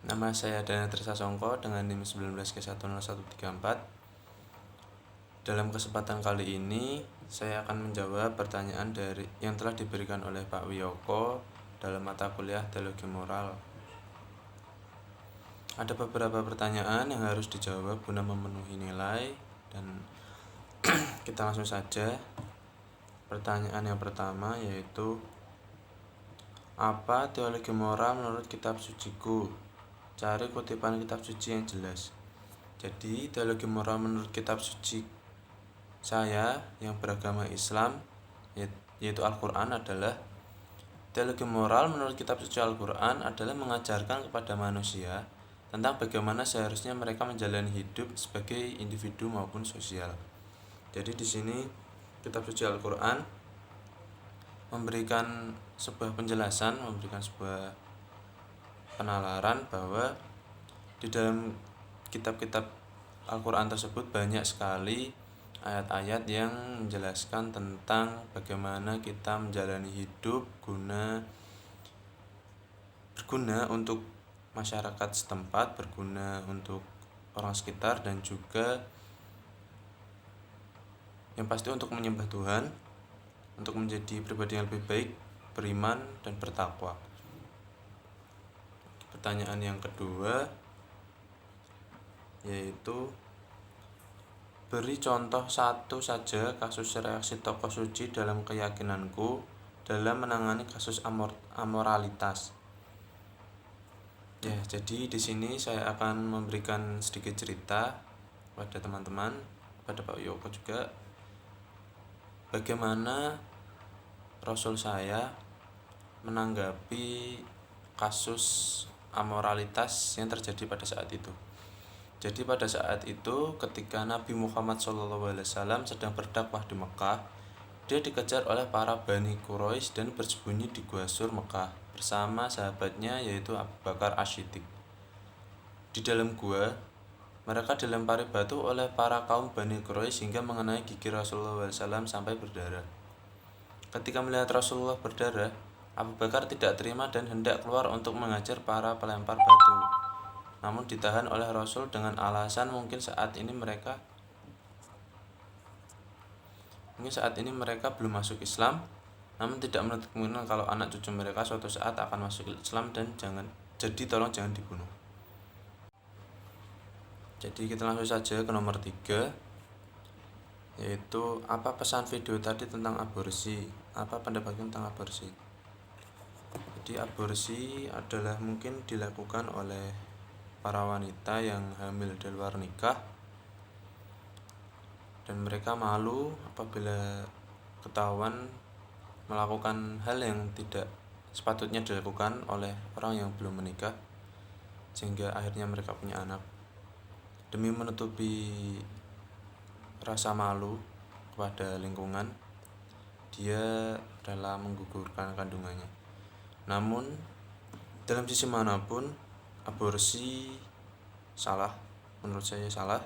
Nama saya Dana Trisasongko dengan NIM 19K10134. Dalam kesempatan kali ini, saya akan menjawab pertanyaan yang telah diberikan oleh Pak Wiyoko dalam mata kuliah Teologi Moral. Ada beberapa pertanyaan yang harus dijawab guna memenuhi nilai, dan kita langsung saja. Pertanyaan yang pertama yaitu, apa teologi moral menurut kitab suciku? Cari kutipan kitab suci yang jelas. Jadi, teologi moral menurut kitab suci saya yang beragama Islam, yaitu Al-Quran, adalah teologi moral menurut kitab suci Al-Quran adalah mengajarkan kepada manusia tentang bagaimana seharusnya mereka menjalani hidup sebagai individu maupun sosial. Jadi di sini kitab suci Al-Quran memberikan sebuah penjelasan, memberikan sebuah penalaran bahwa di dalam kitab-kitab Al-Quran tersebut banyak sekali ayat-ayat yang menjelaskan tentang bagaimana kita menjalani hidup berguna untuk masyarakat setempat, berguna untuk orang sekitar, dan juga yang pasti untuk menyembah Tuhan, untuk menjadi pribadi yang lebih baik, beriman, dan bertakwa. Pertanyaan yang kedua yaitu, beri contoh satu saja kasus reaksi tokoh suci dalam keyakinanku dalam menangani kasus amoralitas. Ya, jadi di sini saya akan memberikan sedikit cerita kepada teman-teman, kepada Pak Yoko juga, bagaimana Rasul saya menanggapi kasus amoralitas yang terjadi pada saat itu. Jadi pada saat itu ketika Nabi Muhammad SAW sedang berdakwah di Mekah, dia dikejar oleh para Bani Quraisy dan bersembunyi di Gua Sur Mekah bersama sahabatnya yaitu Abu Bakar As-Siddiq. Di dalam gua, mereka dilempari batu oleh para kaum Bani Quraisy hingga mengenai gigi Rasulullah SAW sampai berdarah. Ketika melihat Rasulullah berdarah, Abu Bakar tidak terima dan hendak keluar untuk mengajar para pelempar batu. Namun ditahan oleh Rasul dengan alasan mungkin saat ini mereka belum masuk Islam, namun tidak menutup kemungkinan kalau anak cucu mereka suatu saat akan masuk Islam, dan tolong jangan dibunuh. Jadi kita langsung saja ke nomor 3, yaitu apa pesan video tadi tentang aborsi? Apa pendapatnya tentang aborsi? Jadi aborsi adalah mungkin dilakukan oleh para wanita yang hamil di luar nikah, dan mereka malu apabila ketahuan melakukan hal yang tidak sepatutnya dilakukan oleh orang yang belum menikah, sehingga akhirnya mereka punya anak. Demi menutupi rasa malu kepada lingkungan, dia rela menggugurkan kandungannya. Namun dalam sisi manapun, aborsi salah, menurut saya salah.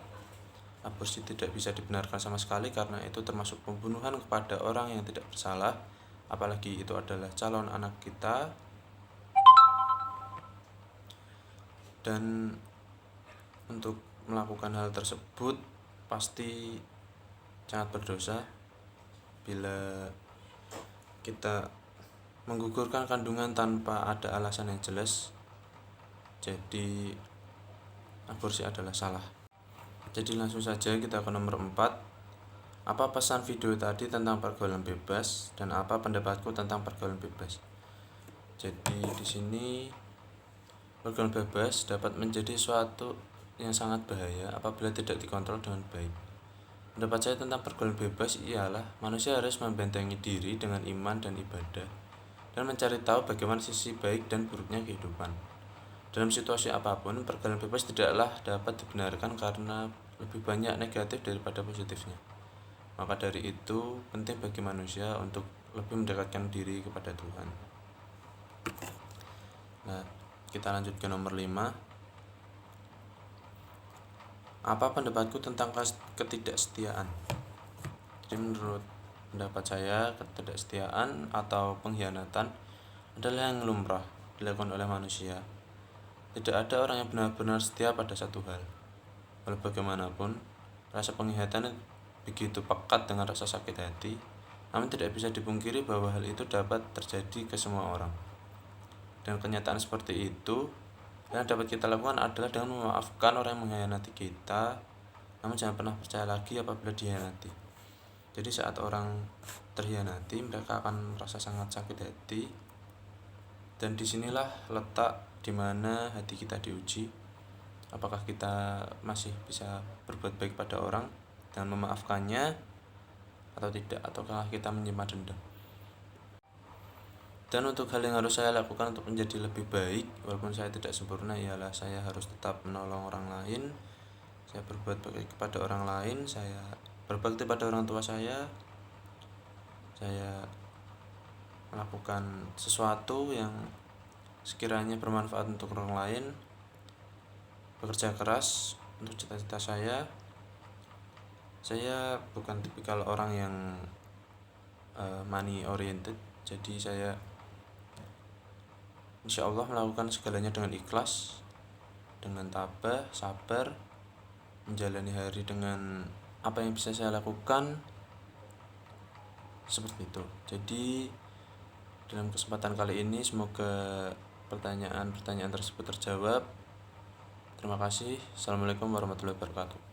Aborsi tidak bisa dibenarkan sama sekali karena itu termasuk pembunuhan kepada orang yang tidak bersalah, apalagi itu adalah calon anak kita. Dan untuk melakukan hal tersebut pasti sangat berdosa bila kita menggugurkan kandungan tanpa ada alasan yang jelas. Jadi aborsi adalah salah. Jadi langsung saja kita ke nomor 4. Apa pesan video tadi tentang pergaulan bebas, dan apa pendapatku tentang pergaulan bebas? Jadi di sini pergaulan bebas dapat menjadi suatu yang sangat bahaya apabila tidak dikontrol dengan baik. Pendapat saya tentang pergaulan bebas ialah manusia harus membentengi diri dengan iman dan ibadah, dan mencari tahu bagaimana sisi baik dan buruknya kehidupan. Dalam situasi apapun, pergaulan bebas tidaklah dapat dibenarkan karena lebih banyak negatif daripada positifnya. Maka dari itu, penting bagi manusia untuk lebih mendekatkan diri kepada Tuhan. Nah, kita lanjut ke nomor 5. Apa pendapatku tentang ketidaksetiaan? Jadi menurut pendapat saya, ketidaksetiaan atau pengkhianatan adalah yang lumrah dilakukan oleh manusia. Tidak ada orang yang benar-benar setia pada satu hal. Walau bagaimanapun, rasa penghayatan begitu pekat dengan rasa sakit hati, namun tidak bisa dipungkiri bahwa hal itu dapat terjadi ke semua orang. Dan kenyataan seperti itu, yang dapat kita lakukan adalah dengan memaafkan orang yang mengkhianati kita, namun jangan pernah percaya lagi apabila dihianati. Jadi saat orang terhianati, mereka akan merasa sangat sakit hati, dan disinilah letak dimana hati kita diuji. Apakah kita masih bisa berbuat baik pada orang dengan memaafkannya atau tidak, ataukah kita menyimpan dendam. Dan untuk hal yang harus saya lakukan untuk menjadi lebih baik, walaupun saya tidak sempurna, ialah saya harus tetap menolong orang lain, saya berbuat baik kepada orang lain, saya berbakti pada orang tua saya melakukan sesuatu yang sekiranya bermanfaat untuk orang lain, bekerja keras untuk cita-cita saya. Saya bukan tipikal orang yang money oriented, jadi saya insya Allah melakukan segalanya dengan ikhlas, dengan tabah, sabar, menjalani hari dengan apa yang bisa saya lakukan, seperti itu. Jadi dalam kesempatan kali ini semoga pertanyaan-pertanyaan tersebut terjawab. Terima kasih. Assalamualaikum warahmatullahi wabarakatuh.